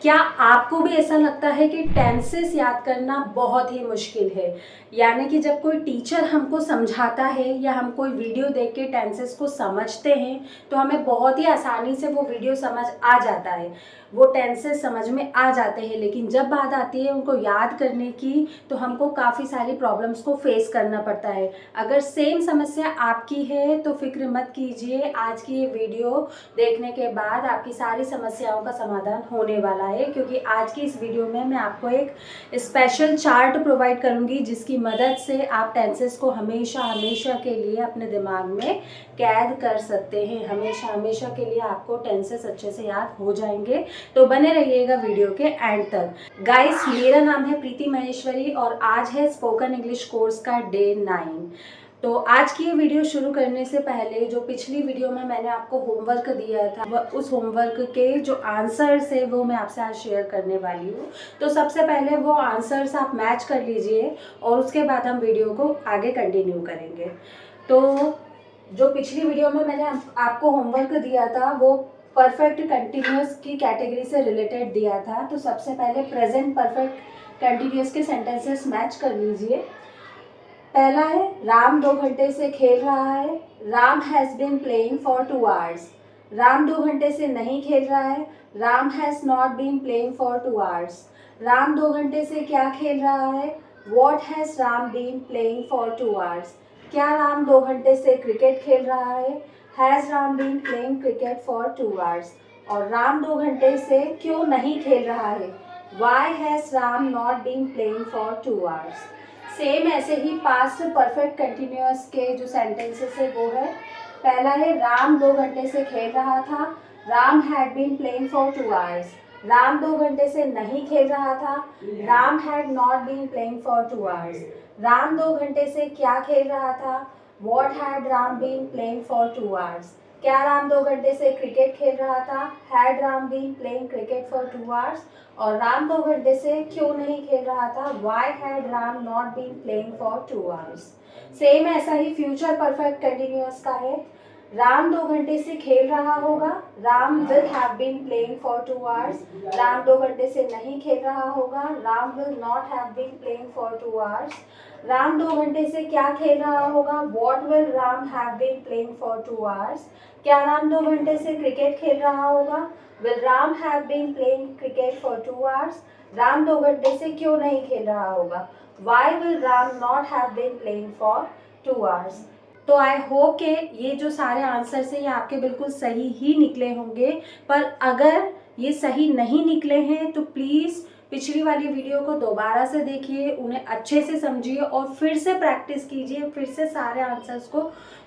क्या आपको भी ऐसा लगता है कि टेंसेस याद करना बहुत ही मुश्किल है? यानी कि जब कोई टीचर हमको समझाता है या हम कोई वीडियो देख के टेंसेस को समझते हैं तो हमें बहुत ही आसानी से वो वीडियो समझ आ जाता है, वो टेंसेस समझ में आ जाते हैं। लेकिन जब बात आती है उनको याद करने की तो हमको काफ़ी सारी प्रॉब्लम्स को फेस करना पड़ता है। अगर सेम समस्या आपकी है तो फिक्र मत कीजिए, आज की ये वीडियो देखने के बाद आपकी सारी समस्याओं का समाधान होने वाला है। क्योंकि आज की इस वीडियो में मैं आपको एक स्पेशल चार्ट प्रोवाइड करूंगी जिसकी मदद से आप टेंसेस को हमेशा हमेशा के लिए अपने दिमाग में कैद कर सकते हैं। हमेशा हमेशा के लिए आपको टेंसेस अच्छे से याद हो जाएंगे। तो बने रहिएगा वीडियो के एंड तक। गाइस, मेरा नाम है प्रीति महेश्वरी और आज है स्पोकन इंग्लिश कोर्स का डे 9। तो आज की ये वीडियो शुरू करने से पहले जो पिछली वीडियो में मैंने आपको होमवर्क दिया था वह उस होमवर्क के जो आंसर्स है वो मैं आपसे आज शेयर करने वाली हूँ। तो सबसे पहले वो आंसर्स आप मैच कर लीजिए और उसके बाद हम वीडियो को आगे कंटिन्यू करेंगे। तो जो पिछली वीडियो में मैंने आपको होमवर्क दिया था वो परफेक्ट कंटिन्यूअस की कैटेगरी से रिलेटेड दिया था। तो सबसे पहले प्रेजेंट परफेक्ट कंटिन्यूअस के सेंटेंसेस मैच कर लीजिए। पहला है, राम 2 घंटे से खेल रहा है। Ram has been playing for 2 hours. Ram 2 घंटे से नहीं खेल रहा है। Ram has not been playing for 2 hours. Ram 2 घंटे से क्या खेल रहा है? What has Ram been playing for 2 hours. क्या राम 2 घंटे से क्रिकेट खेल रहा है? Has Ram been playing cricket for 2 hours. और राम 2 घंटे से क्यों नहीं खेल रहा है? Why has Ram not been playing for 2 hours. Same ऐसे ही पास्ट परफेक्ट कंटिन्यूअस के जो सेंटेंसेस है वो है, पहला है, राम 2 घंटे से खेल रहा था। Ram had been playing for 2 hours. Ram 2 घंटे से नहीं खेल रहा था। Ram had not been playing for 2 hours. Ram 2 घंटे से क्या खेल रहा था? What had Ram been playing for 2 hours. क्या राम 2 घंटे से क्रिकेट खेल रहा था? Had Ram been playing cricket for 2 hours. और राम 2 घंटे से क्यों नहीं खेल रहा था? Why had Ram not been playing for 2 hours. Same ऐसा ही फ्यूचर परफेक्ट कंटिन्यूअस का है, राम 2 घंटे से खेल रहा होगा। Ram will have been playing for 2 hours. Ram 2 घंटे से नहीं खेल रहा होगा। Ram will not have been playing for 2 hours. Ram 2 घंटे से क्या खेल रहा होगा? What will Ram have been playing for 2 hours. क्या राम 2 घंटे से क्रिकेट खेल रहा होगा? Will Ram have been playing cricket for 2 hours? Ram 2 घंटे से क्यों नहीं खेल रहा होगा? Why will Ram not have been playing for 2 hours? तो आई होप कि ये जो सारे आंसर्स हैं ये आपके बिल्कुल सही ही निकले होंगे। पर अगर ये सही नहीं निकले हैं तो प्लीज़ पिछली वाली वीडियो को दोबारा से देखिए, उन्हें अच्छे से समझिए और फिर से प्रैक्टिस कीजिए, फिर से सारे आंसर्स को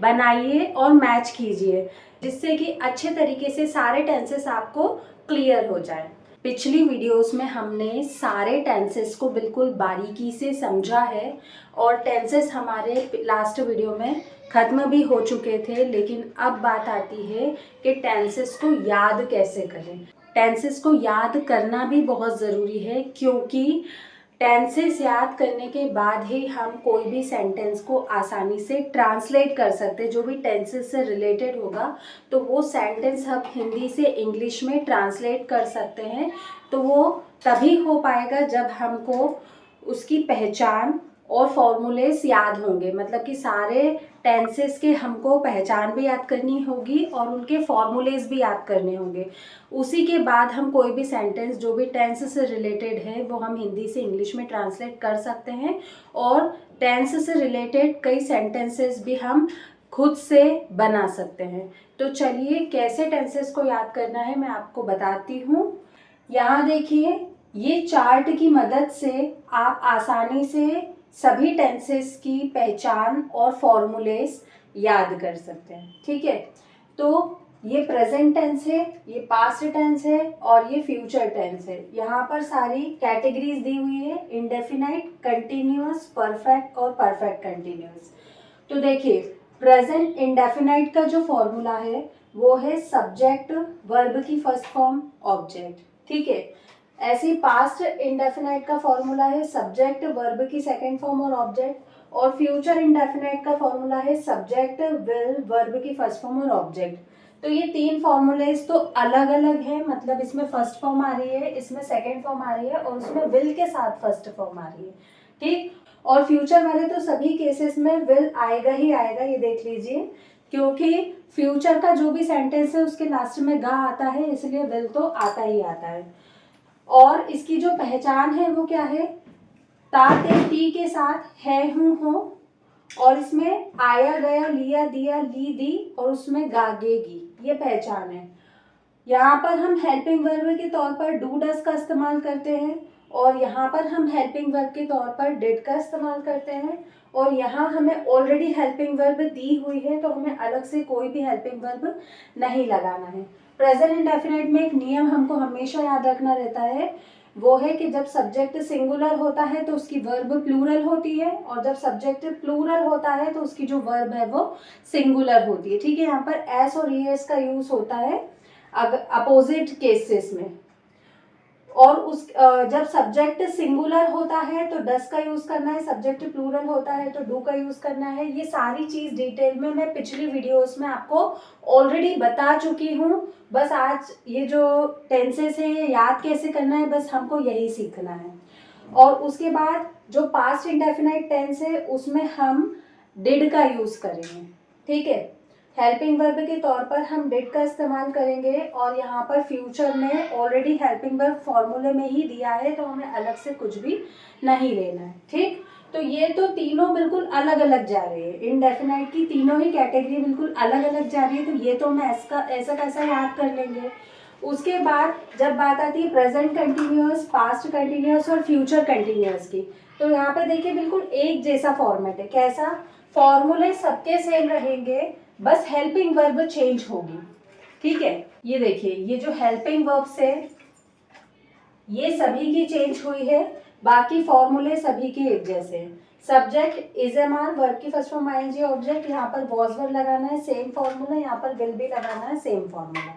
बनाइए और मैच कीजिए, जिससे कि अच्छे तरीके से सारे टेंसेस आपको क्लियर हो जाए। पिछली वीडियोस में हमने सारे टेंसेस को बिल्कुल बारीकी से समझा है और टेंसेस हमारे लास्ट वीडियो में ख़त्म भी हो चुके थे। लेकिन अब बात आती है कि टेंसेस को याद कैसे करें। टेंसेस को याद करना भी बहुत ज़रूरी है, क्योंकि टेंसेस याद करने के बाद ही हम कोई भी सेंटेंस को आसानी से ट्रांसलेट कर सकते हैं। जो भी टेंसेस से रिलेटेड होगा तो वो सेंटेंस हम हिंदी से इंग्लिश में ट्रांसलेट कर सकते हैं। तो वो तभी हो पाएगा जब हमको उसकी पहचान और फॉर्मूलेस याद होंगे। मतलब कि सारे टेंसेस के हमको पहचान भी याद करनी होगी और उनके फॉर्मूलेस भी याद करने होंगे। उसी के बाद हम कोई भी सेंटेंस जो भी टेंस से रिलेटेड है वो हम हिंदी से इंग्लिश में ट्रांसलेट कर सकते हैं। और टेंस से रिलेटेड कई सेंटेंसेस भी हम खुद से बना सकते हैं। तो चलिए, कैसे टेंसेस को याद करना है मैं आपको बताती हूँ। यहाँ देखिए, ये चार्ट की मदद से आप आसानी से सभी टेंसेस की पहचान और फॉर्मूलेस याद कर सकते हैं। ठीक है, तो ये प्रेजेंट टेंस है, ये पास्ट टेंस है और ये फ्यूचर टेंस है। यहाँ पर सारी कैटेगरीज दी हुई है, इंडेफिनाइट, कंटिन्यूअस, परफेक्ट और परफेक्ट कंटिन्यूअस। तो देखिए, प्रेजेंट इंडेफिनाइट का जो फॉर्मूला है वो है सब्जेक्ट, वर्ब की फर्स्ट फॉर्म, ऑब्जेक्ट। ठीक है, ऐसे ही पास्ट इंडेफिनाइट का फॉर्मूला है सब्जेक्ट, वर्ब की सेकेंड फॉर्म और ऑब्जेक्ट। और फ्यूचर इंडेफिनाइट का फॉर्मूला है सब्जेक्ट, विल, वर्ब की फर्स्ट फॉर्म और ऑब्जेक्ट। तो ये 3 फॉर्मूलेज तो अलग अलग है, मतलब इसमें फर्स्ट फॉर्म आ रही है, इसमें सेकंड फॉर्म आ रही है और उसमें विल के साथ फर्स्ट फॉर्म आ रही है, ठीक। और फ्यूचर वाले तो सभी केसेस में विल आएगा ही आएगा, ये देख लीजिए, क्योंकि फ्यूचर का जो भी सेंटेंस है उसके लास्ट में गा आता है, इसलिए विल तो आता ही आता है। और इसकी जो पहचान है वो क्या है, ता ते ती के साथ है हूँ हो, और इसमें आया गया लिया दिया ली दी और उसमें गागेगी, ये पहचान है। यहाँ पर हम हेल्पिंग वर्ब के तौर पर डू डस का इस्तेमाल करते हैं और यहाँ पर हम हेल्पिंग वर्ब के तौर पर डिड का इस्तेमाल करते हैं, और यहाँ हमें ऑलरेडी हेल्पिंग वर्ब दी हुई है तो हमें अलग से कोई भी हेल्पिंग वर्ब नहीं लगाना है। प्रेजेंट इंडेफिनिट में एक नियम हमको हमेशा याद रखना रहता है, वो है कि जब सब्जेक्ट सिंगुलर होता है तो उसकी वर्ब प्लूरल होती है, और जब सब्जेक्ट प्लूरल होता है तो उसकी जो वर्ब है वो सिंगुलर होती है, ठीक है। यहाँ पर एस और ईएस का यूज होता है अपोजिट केसेस में। और उस जब सब्जेक्ट सिंगुलर होता है तो डस का यूज करना है, सब्जेक्ट प्लूरल होता है तो डू का यूज करना है। ये सारी चीज डिटेल में मैं पिछली वीडियोस में आपको ऑलरेडी बता चुकी हूँ, बस आज ये जो टेंसेस है ये याद कैसे करना है, बस हमको यही सीखना है। और उसके बाद जो पास्ट इंडेफिनाइट टेंस है उसमें हम डिड का यूज करेंगे, ठीक है। हेल्पिंग वर्ब के तौर पर हम डिड का इस्तेमाल करेंगे, और यहाँ पर फ्यूचर में ऑलरेडी हेल्पिंग वर्ब फॉर्मूले में ही दिया है तो हमें अलग से कुछ भी नहीं लेना है, ठीक। तो ये तो तीनों बिल्कुल अलग अलग जा रही है, इनडेफिनाइट की तीनों ही कैटेगरी बिल्कुल अलग अलग जा रही है, तो ये तो हम ऐसा कैसा याद कर लेंगे। उसके बाद जब बात आती है प्रेजेंट कंटिन्यूअस, पास्ट कंटिन्यूअस और फ्यूचर कंटिन्यूअस की, तो यहाँ पे देखिए बिल्कुल एक जैसा फॉर्मेट है। कैसा? फॉर्मूले सबके सेम रहेंगे, बस हेल्पिंग वर्ब चेंज होगी, ठीक है। ये देखिए, ये जो हेल्पिंग वर्ब्स है ये सभी की चेंज हुई है, बाकी फॉर्मूले सभी के एक जैसे हैं। Subject is am are, verb की फर्स्ट फॉर्म आईएनजी ऑब्जेक्ट, यहाँ पर वॉज वर्ब लगाना है सेम फॉर्मूला, यहाँ पर विल भी लगाना है सेम फॉर्मूला,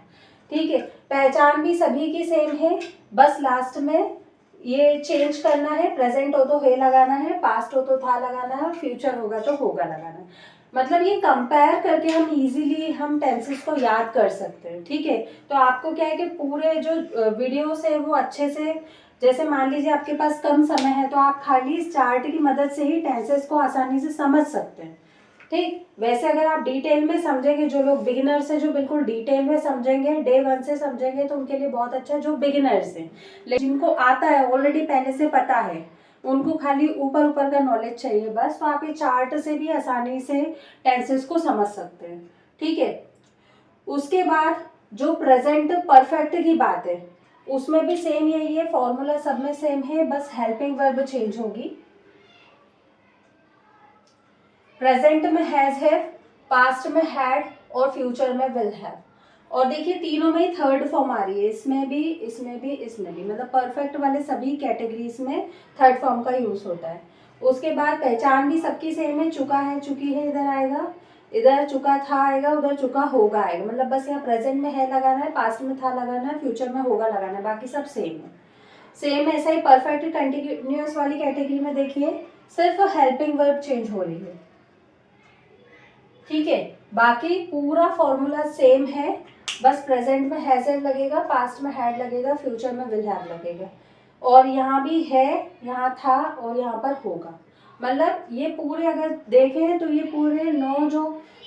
ठीक है। पहचान भी सभी की सेम है, बस लास्ट में ये चेंज करना है, प्रेजेंट हो तो हे लगाना है, पास्ट हो तो था लगाना है, और फ्यूचर होगा तो होगा लगाना है। मतलब ये कंपेयर करके हम इजीली हम टेंसेस को याद कर सकते हैं, ठीक है। तो आपको क्या है कि पूरे जो वीडियोस है वो अच्छे से, जैसे मान लीजिए आपके पास कम समय है तो आप खाली इस चार्ट की मदद से ही टेंसेस को आसानी से समझ सकते हैं, ठीक। वैसे अगर आप डिटेल में समझेंगे, जो लोग बिगिनर्स हैं जो बिल्कुल डिटेल में समझेंगे, डे 1 से समझेंगे तो उनके लिए बहुत अच्छा है। जो बिगिनर्स हैं लेकिन जिनको आता है ऑलरेडी पहले से पता है, उनको खाली ऊपर ऊपर का नॉलेज चाहिए बस, तो आप ये चार्ट से भी आसानी से टेंसेस को समझ सकते हैं, ठीक है। उसके बाद जो प्रेजेंट परफेक्ट की बात है उसमें भी सेम यही है, फॉर्मूला सब में सेम है, बस हेल्पिंग वर्ब चेंज होगी। प्रेजेंट में हैज है, पास्ट में हैड और फ्यूचर में विल हैव। और देखिए तीनों में ही थर्ड फॉर्म आ रही है, इसमें भी इसमें भी इसमें भी, मतलब परफेक्ट वाले सभी कैटेगरीज में थर्ड फॉर्म का यूज होता है। उसके बाद पहचान भी सबकी सेम है, चुका है चुकी है इधर आएगा, इधर चुका था आएगा, उधर चुका होगा आएगा, मतलब बस यहाँ प्रेजेंट में है लगाना है, पास्ट में था लगाना है, फ्यूचर में होगा लगाना है, बाकी सब सेम है। सेम ऐसा ही परफेक्ट कंटिन्यूअस वाली कैटेगरी में देखिए सिर्फ हेल्पिंग वर्ब चेंज हो रही है, ठीक है। बाकी पूरा फॉर्मूला सेम है, बस प्रेजेंट में हैज हैड लगेगा, पास्ट में हैड लगेगा, फ्यूचर में विल हैव लगेगा, और यहाँ भी है, यहाँ था और यहाँ पर होगा। मतलब ये पूरे अगर देखें तो ये पूरे 9 जो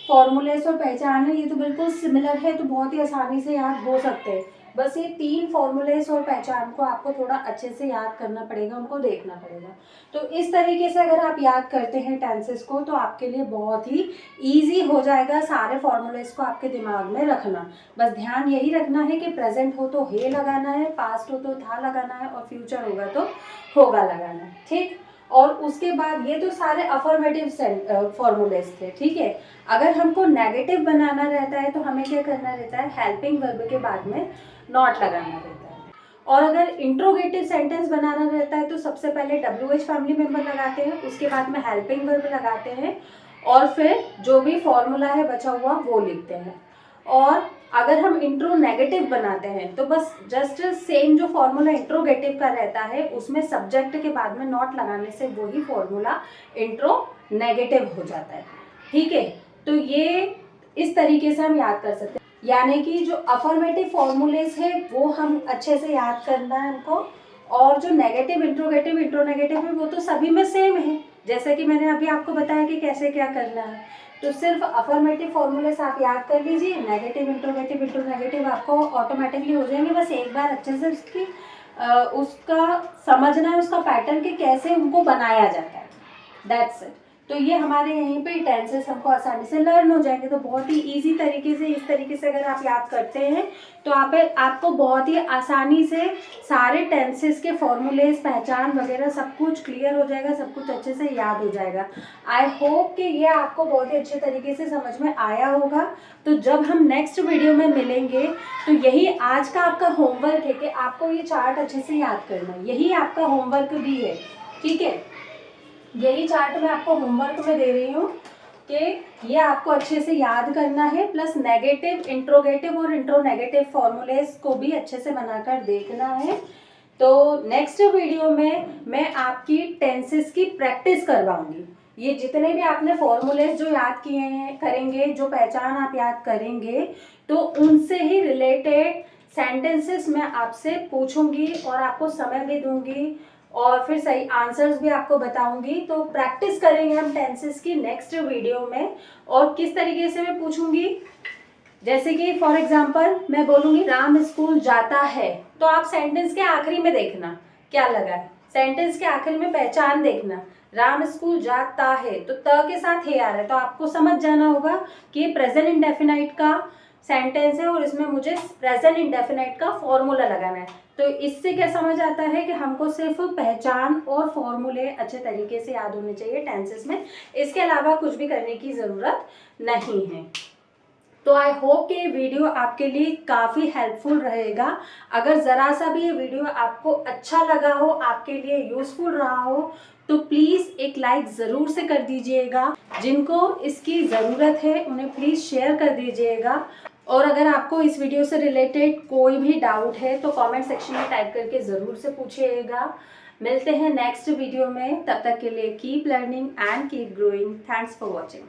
फॉर्मूलेस और पहचान है ये तो बिल्कुल सिमिलर है, तो बहुत ही आसानी से याद हो सकते हैं। बस ये 3 फॉर्मूलेस और पहचान को आपको थोड़ा अच्छे से याद करना पड़ेगा, उनको देखना पड़ेगा। तो इस तरीके से अगर आप याद करते हैं टेंसेस को तो आपके लिए बहुत ही ईजी हो जाएगा सारे फॉर्मूलेस को आपके दिमाग में रखना। बस ध्यान यही रखना है कि प्रेजेंट हो तो हे लगाना है, पास्ट हो तो था लगाना है, और फ्यूचर होगा तो होगा लगाना है, ठीक। और उसके बाद ये तो सारे अफर्मेटिव फॉर्मूलेस थे, ठीक है। अगर हमको नेगेटिव बनाना रहता है तो हमें क्या करना रहता है, हेल्पिंग वर्ब के बाद में नॉट लगाना रहता है। और अगर इंट्रोगेटिव सेंटेंस बनाना रहता है तो सबसे पहले WH फैमिली मेंबर लगाते हैं, उसके बाद में हेल्पिंग वर्ब लगाते हैं, और फिर जो भी फॉर्मूला है बचा हुआ वो लिखते हैं। और अगर हम इंट्रो नेगेटिव बनाते हैं तो बस जस्ट सेम जो फॉर्मूला इंट्रोगेटिव का रहता है उसमें सब्जेक्ट के बाद में नॉट लगाने से वही फॉर्मूला इंट्रो नेगेटिव हो जाता है, ठीक है। तो ये इस तरीके से हम याद कर सकते हैं। यानी कि जो अफर्मेटिव फॉर्मूलेस है वो हम अच्छे से याद करना है हमको, और जो नेगेटिव, इंट्रोगेटिव, इंट्रोनेगेटिव है वो तो सभी में सेम है, जैसे कि मैंने अभी आपको बताया कि कैसे क्या करना है। तो सिर्फ अफर्मेटिव फॉर्मूलेस आप याद कर लीजिए, नेगेटिव, इंट्रोगेटिव, इंट्रोनेगेटिव आपको ऑटोमेटिकली हो जाएंगे। बस एक बार अच्छे से उसका समझना है, उसका पैटर्न कि कैसे उनको बनाया जाता है, दैट्स इट। तो ये हमारे यहीं पे टेंसेस हमको आसानी से लर्न हो जाएंगे। तो बहुत ही इजी तरीके से, इस तरीके से अगर आप याद करते हैं तो आपको बहुत ही आसानी से सारे टेंसेस के फॉर्मूलेस, पहचान वगैरह सब कुछ क्लियर हो जाएगा, सब कुछ अच्छे से याद हो जाएगा। आई होप कि ये आपको बहुत ही अच्छे तरीके से समझ में आया होगा। तो जब हम नेक्स्ट वीडियो में मिलेंगे तो यही आज का आपका होमवर्क है कि आपको ये चार्ट अच्छे से याद करना है, यही आपका होमवर्क भी है, ठीक है। यही चार्ट मैं आपको होमवर्क में दे रही हूँ कि ये आपको अच्छे से याद करना है, प्लस नेगेटिव, इंट्रोगेटिव और इंट्रोनेगेटिव फॉर्मूलेस को भी अच्छे से बनाकर देखना है। तो नेक्स्ट वीडियो में मैं आपकी टेंसेस की प्रैक्टिस करवाऊंगी। ये जितने भी आपने फॉर्मूलेस जो याद किए हैं करेंगे, जो पहचान आप याद करेंगे, तो उनसे ही रिलेटेड सेंटेंसेस मैं आपसे पूछूंगी और आपको समय भी दूंगी और फिर सही आंसर्स भी आपको बताऊंगी। तो प्रैक्टिस करेंगे हम टेंसेस की नेक्स्ट वीडियो में। और किस तरीके से मैं पूछूंगी, जैसे कि फॉर एग्जांपल मैं बोलूंगी राम स्कूल जाता है, तो आप सेंटेंस के आखिरी में देखना क्या लगा है, सेंटेंस के आखिरी में पहचान देखना। राम स्कूल जाता है तो त के साथ हे आ रहा है, तो आपको समझ जाना होगा कि ये प्रेजेंट इंडेफिनाइट का सेंटेंस है और इसमें मुझे प्रेजेंट इंडेफिनाइट का फॉर्मूला लगाना है। तो इससे क्या समझ आता है कि हमको सिर्फ पहचान और फॉर्मूले अच्छे तरीके से याद होने चाहिए टेंसेस में, इसके अलावा कुछ भी करने की ज़रूरत नहीं है। तो आई होप कि ये वीडियो आपके लिए काफ़ी हेल्पफुल रहेगा। अगर ज़रा सा भी ये वीडियो आपको अच्छा लगा हो, आपके लिए यूज़फुल रहा हो, तो प्लीज़ एक लाइक ज़रूर से कर दीजिएगा। जिनको इसकी ज़रूरत है उन्हें प्लीज़ शेयर कर दीजिएगा। और अगर आपको इस वीडियो से रिलेटेड कोई भी डाउट है तो कमेंट सेक्शन में टाइप करके ज़रूर से पूछिएगा। मिलते हैं नेक्स्ट वीडियो में, तब तक के लिए keep learning and keep growing. Thanks for watching.